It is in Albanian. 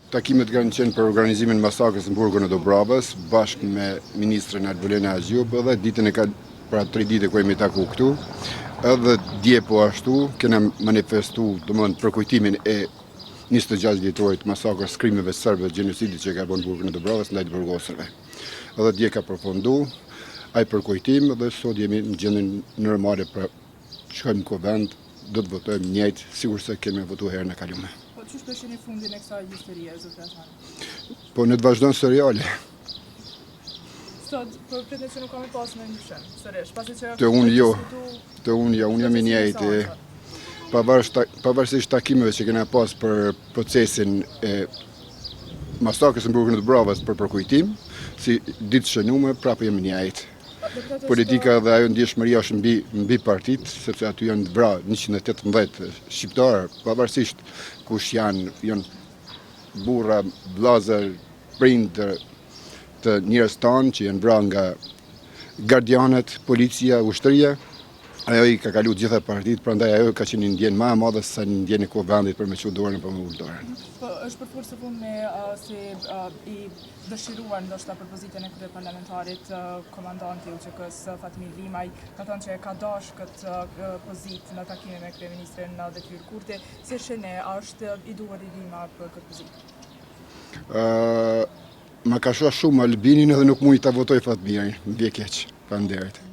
Takimet kanë qenë për organizimin masakrës në burgun e Dobravës, bashkë me ministrën Albulena Azjup, edhe ditën e pra 3 ditë ku jemi taku këtu, edhe dje po ashtu, kena manifestu për kujtimin e 26 vjetorit masakrës krimeve sërbë dhe gjenocidit që ka bën burgun e Dobravës ndaj të burgosërve. Edhe dje ka përfundu, ai për kujtim, dhe sot jemi në gjendjen normale për shkojmë në vend, do të votojmë njëjtë, sigur se kemi votu herën e kalume. Qysh do shihni fundin e kësaj historie, zotë Asmani? Po në të vazhdon seriale. Sot, po pritet se nuk kam pas në ndryshim, sërish, pasi që... Të unë jam i njëjti. Pavarësisht takimeve që kena pas për procesin e masakrës në burgun e Dobravës për përkujtim, si ditë shënume, prapë jam i njëjti. Politika dhe ajo ndjeshmëria është mbi partit, sepse aty janë vra 118 shqiptarë, pavarësisht kush janë burra, vllazër, prindër të njerëz tanë që janë vra nga gardianet, policia, ushtria. Ajo i ka kalu gjitha partit, prandaj ajo ka qenë ndjen më e madhe se ndjen e vendit për me çu dorën për me ul dorën. Po është për së fundmi si i dëshiruar ndoshta për pozitën e kryeparlamentarit komandanti i UÇK-s Fatmir Limaj, ka thënë që ka dash këtë pozitë në takimin me kryeministrin Dethyr Kurti, si shene është i duhur i Lima për këtë pozitë? Ma ka shoh shumë Albinin edhe nuk mundi ta votoj Fatmirin, më vjen keq, faleminderit.